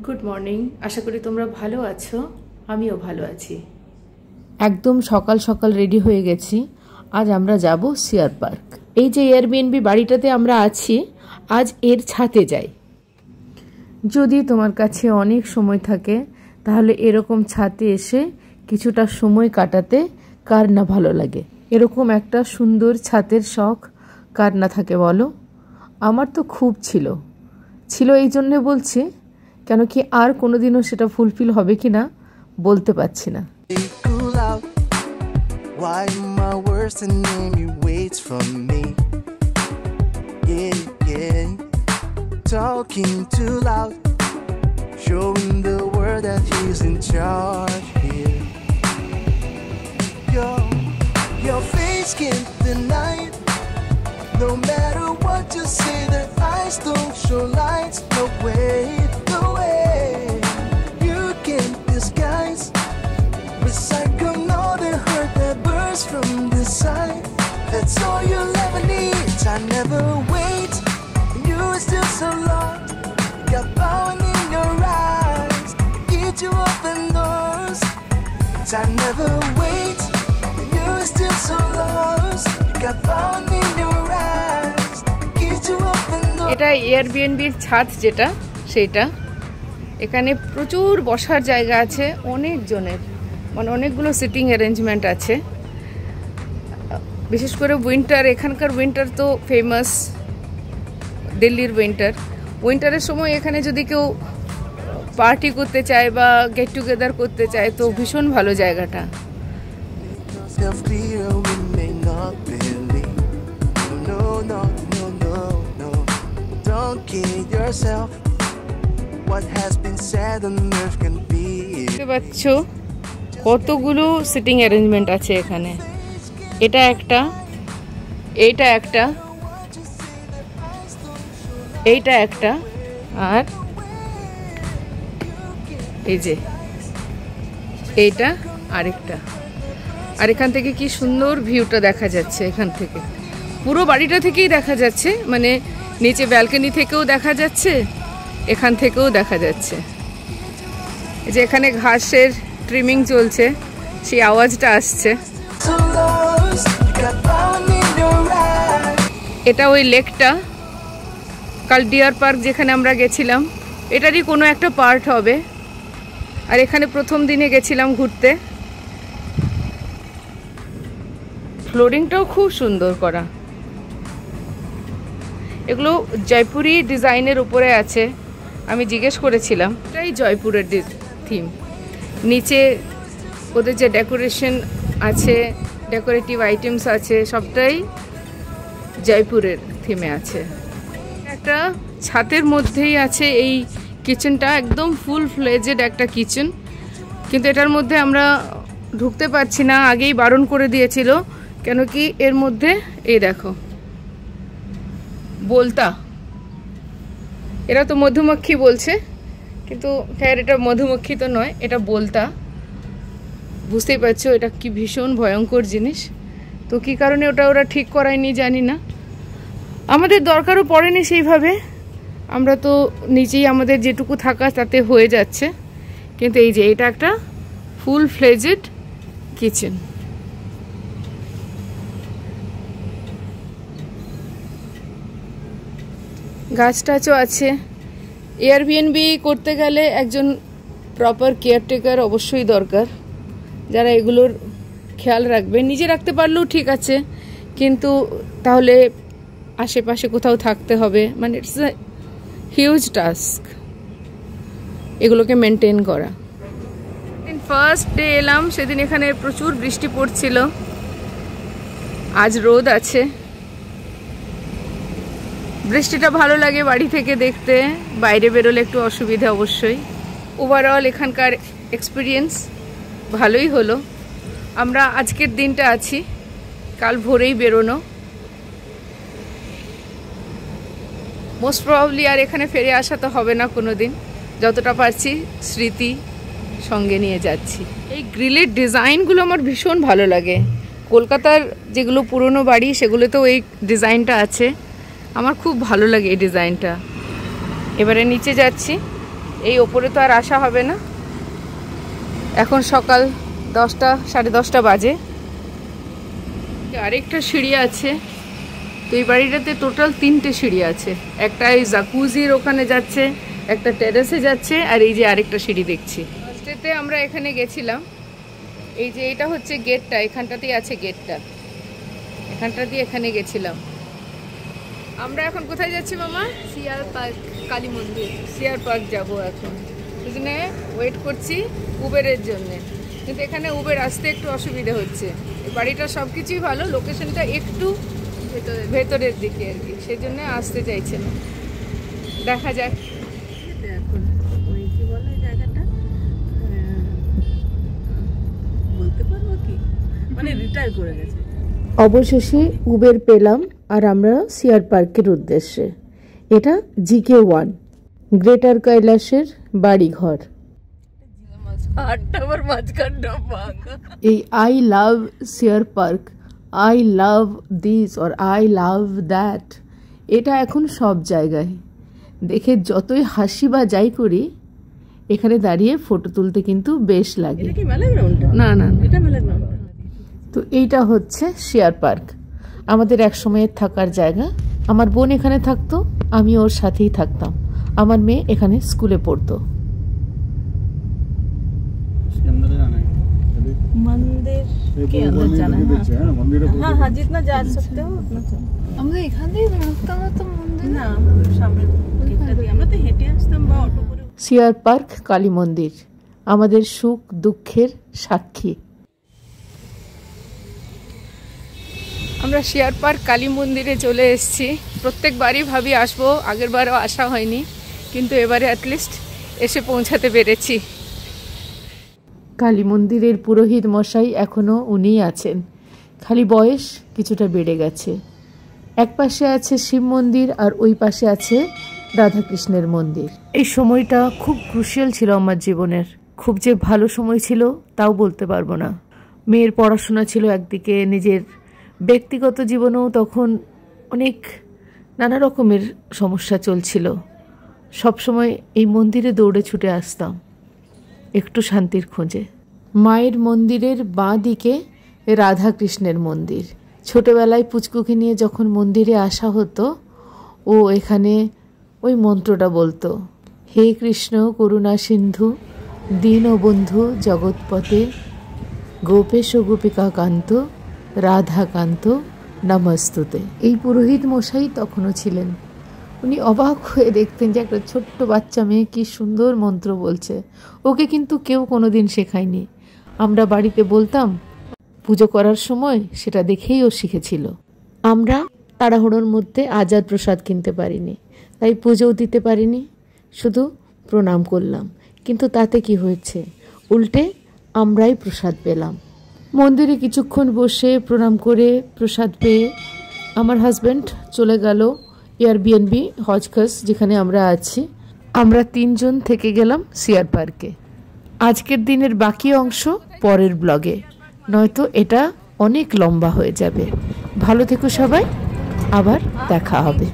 Good morning, আশা করি তোমরা ভালো আছো। আমিও ভালো আছি। একদম সকাল সকাল রেডি হয়ে গেছি। আজ আমরা যাব সিয়ার পার্ক। এই যে এয়ারবিএনবি বাড়িটাতে আমরা আছি, আজ এর ছাদে যাই। যদি তোমার কাছে অনেক সময় থাকে তাহলে এরকম ছাদে এসে কিছুটা সময় কাটাতে কার না ভালো লাগে। এরকম একটা সুন্দর ছাদের শখ কার না থাকে বলো? আমার তো খুব ছিল এই জন্যে বলছি, কেন কি আর কোনোদিনও সেটা ফুলফিল হবে কিনা বলতে পারছি না। Why my worst enemy waits for me? Yeah, yeah. Talking too loud, showing the world that he's in charge here. Your face can't deny it. No matter what you say, their eyes don't show lights. No way, no way. You can't disguise the cycle, all the hurt that bursts from the side. That's all you'll ever need. I never wait, and you are still so lost. Got power in your eyes, get you open doors. I never wait, and you are still so lost. Got power in your eyes, get you open doors. এটা এয়ারবিএনবির ছাদ যেটা, সেটা এখানে প্রচুর বসার জায়গা আছে, অনেক জনের, মানে অনেকগুলো সিটিং অ্যারেঞ্জমেন্ট আছে। বিশেষ করে উইন্টার, এখানকার উইন্টার তো ফেমাস, দিল্লির উইন্টারের সময় এখানে যদি কেউ পার্টি করতে চায় বা গেট টুগেদার করতে চায় তো ভীষণ ভালো জায়গাটা। দেখতে পাচ্ছ কতগুলো সিটিং অ্যারেঞ্জমেন্ট আছে এখানে। এটা একটা, এইটা একটা, এইটা একটা, আর এই যে এইটা আরেকটা। আর এখান থেকে কি সুন্দর ভিউটা দেখা যাচ্ছে, এখান থেকে পুরো বাড়িটা থেকেই দেখা যাচ্ছে, মানে নিচে ব্যালকনি থেকেও দেখা যাচ্ছে, এখান থেকেও দেখা যাচ্ছে। এই যে এখানে ঘাসের ট্রিমিং চলছে, সেই আওয়াজটা আসছে। এটা ওই লেকটা, কাল ডিয়ার পার্ক যেখানে আমরা গেছিলাম এটারই কোনো একটা পার্ট হবে। আর এখানে প্রথম দিনে গেছিলাম ঘুরতে। ফ্লোরিংটাও খুব সুন্দর করা, এগুলো জয়পুরি ডিজাইনের উপরে আছে। আমি জিজ্ঞেস করেছিলাম, এটাই জয়পুরের থিম। নিচে ওদের যে ডেকোরেশন আছে, ডেকোরেটিভ আইটেমস আছে, সবটাই জয়পুরের থিমে আছে। একটা ছাদের মধ্যেই আছে এই কিচেনটা, একদম ফুল ফ্লেজেড একটা কিচেন, কিন্তু এটার মধ্যে আমরা ঢুকতে পারছি না, আগেই বারণ করে দিয়েছিল। কেন কি এর মধ্যে এই দেখো বলতা, এরা তো মধুমক্ষী বলছে, কিন্তু হ্যাঁ এটা মধুমক্ষী তো নয়, এটা বলতা। বুঝতেই পারছো এটা কি ভীষণ ভয়ঙ্কর জিনিস। তো কী কারণে ওরা ঠিক করায়নি জানি না, আমাদের দরকারও পড়েনি সেইভাবে। আমরা তো নিচেই আমাদের যেটুকু থাকা তাতে হয়ে যাচ্ছে। কিন্তু এই যে এটা একটা ফুল ফ্লেজেড কিচেন। গাছ টাছও আছে। এয়ারবিএনবি করতে গেলে একজন প্রপার কেয়ারটেকার অবশ্যই দরকার, যারা এগুলোর খেয়াল রাখবে। নিজে রাখতে পারলেও ঠিক আছে, কিন্তু তাহলে আশেপাশে কোথাও থাকতে হবে, মানে ইটস আ হিউজ টাস্ক এগুলোকে মেনটেন করা। ফার্স্ট ডে এলাম, সেদিন এখানে প্রচুর বৃষ্টি পড়ছিল, আজ রোদ আছে। বৃষ্টিটা ভালো লাগে বাড়ি থেকে দেখতে, বাইরে বেরোলে একটু অসুবিধা অবশ্যই। ওভারঅল এখানকার এক্সপিরিয়েন্স ভালোই হলো। আমরা আজকের দিনটা আছি, কাল ভোরেই বেরোনো। মোস্ট প্রবাবলি আর এখানে ফিরে আসা তো হবে না কোনো দিন, যতটা পারছি স্মৃতি সঙ্গে নিয়ে যাচ্ছি। এই গ্রিলের ডিজাইনগুলো আমার ভীষণ ভালো লাগে। কলকাতার যেগুলো পুরনো বাড়ি সেগুলোতেও এই ডিজাইনটা আছে, আমার খুব ভালো লাগে এই ডিজাইনটা। এবারে নিচে যাচ্ছি, এই ওপরে তো আর আসা হবে না। এখন সকাল 10টা, 10:30 বাজে। আরেকটা সিঁড়ি আছে। তো এই বাড়িটাতে টোটাল 3টে সিঁড়ি আছে। একটা এই জাকুজির ওখানে যাচ্ছে, একটা টেরেসে যাচ্ছে, আর এই যে আরেকটা সিঁড়ি দেখছি। ফার্স্টেতে আমরা এখানে গেছিলাম। এই যে এটা হচ্ছে গেটটা, এখানটাতেই আছে গেটটা, এখানটা দিয়ে এখানে গেছিলাম। আমরা এখন কোথায় যাচ্ছি মামা? সিআর পার্ক, কালী মন্দির। সিআর পার্ক যাবো এখন, এই জন্য ওয়েট করছি উবেরের জন্য। কিন্তু এখানে উবের আসতে একটু অসুবিধা হচ্ছে। এই বাড়িটা সব কিছুই ভালো, লোকেশনটা একটু ভেতরের দিকে আর কি, সেই জন্য আসতে চাইছে না। দেখা যাক এখন কি বলে জায়গাটা, বলতে পারবো কি, মানে রিটায়ার করে গেছে। অবশেষে উবের পেলাম আর আমরা সিআর পার্কের উদ্দেশ্যে। এটা GK1 গ্রেটার কৈলাসের বাড়িঘর। এই I love CR park, I love this or I love that, এটা এখন সব জায়গায়। দেখে যতই হাসি বা যাই করি, এখানে দাঁড়িয়ে ফটো তুলতে কিন্তু বেশ লাগে। না না, তো এইটা হচ্ছে সিআর পার্ক, আমাদের এক সময়ের থাকার জায়গা। আমার বোন এখানে থাকতো, আমি ওর সাথেই থাকতাম। আমার মেয়ে এখানে স্কুলে পড়তো। मंदिर के अंदर जाना है। हाँ हाँ, जितना जा सकते हो उतना चलो। আমরা এখান থেকে ঢুকতাম তো মন্দির না, সামনে গেটটা দিয়ে আমরা তো হেঁটে আসতাম বা অটো করে। সিআর পার্ক কালী মন্দির আমাদের সুখ দুঃখের সাক্ষী। আমরা সিআর পার্ক কালী মন্দিরে চলে এসেছি। প্রত্যেকবারই ভাবি আসবো, আগের বারও আসা হয়নি, কিন্তু এবারে অ্যাটলিস্ট এসে পৌঁছাতে পেরেছি। কালী মন্দিরের পুরোহিত মশাই এখনও উনিই আছেন, খালি বয়স কিছুটা বেড়ে গেছে। এক পাশে আছে শিব মন্দির আর ওই পাশে আছে রাধাকৃষ্ণের মন্দির। এই সময়টা খুব ক্রুশিয়াল ছিল আমার জীবনের। খুব যে ভালো সময় ছিল তাও বলতে পারবো না। মেয়ের পড়াশোনা ছিল একদিকে, নিজের ব্যক্তিগত জীবনেও তখন অনেক নানা রকমের সমস্যা চলছিল। সবসময় এই মন্দিরে দৌড়ে ছুটে আসতাম একটু শান্তির খোঁজে। মায়ের মন্দিরের বাঁ দিকে রাধাকৃষ্ণের মন্দির। ছোটবেলায় পুচকুকে নিয়ে যখন মন্দিরে আসা হতো, ও এখানে ওই মন্ত্রটা বলতো, হে কৃষ্ণ করুণা সিন্ধু দীনবন্ধু জগৎপতে গোপেশ গোপিকা কান্ত রাধাকান্ত নমস্তুতে। এই পুরোহিত মশাই তখনও ছিলেন। উনি অবাক হয়ে দেখতেন যে একটা ছোট্ট বাচ্চা মেয়ে কি সুন্দর মন্ত্র বলছে। ওকে কিন্তু কেউ কোনোদিন শেখায়নি। আমরা বাড়িতে বলতাম, পুজো করার সময় সেটা দেখেই ও শিখেছিল। আমরা তাড়াহুড়োর মধ্যে আজাদ প্রসাদ কিনতে পারিনি, তাই পুজোও দিতে পারিনি, শুধু প্রণাম করলাম। কিন্তু তাতে কি হয়েছে, উল্টে আমরাই প্রসাদ পেলাম। মন্দিরে কিছুক্ষণ বসে প্রণাম করে প্রসাদ পেয়ে আমার হাজব্যান্ড চলে গেল এয়ারবিএনবি হজকস, যেখানে আমরা আছি। আমরা 3 জন থেকে গেলাম সিআর পার্কে। আজকের দিনের বাকি অংশ পরের ব্লগে, নয়তো এটা অনেক লম্বা হয়ে যাবে। ভালো থেকো সবাই, আবার দেখা হবে।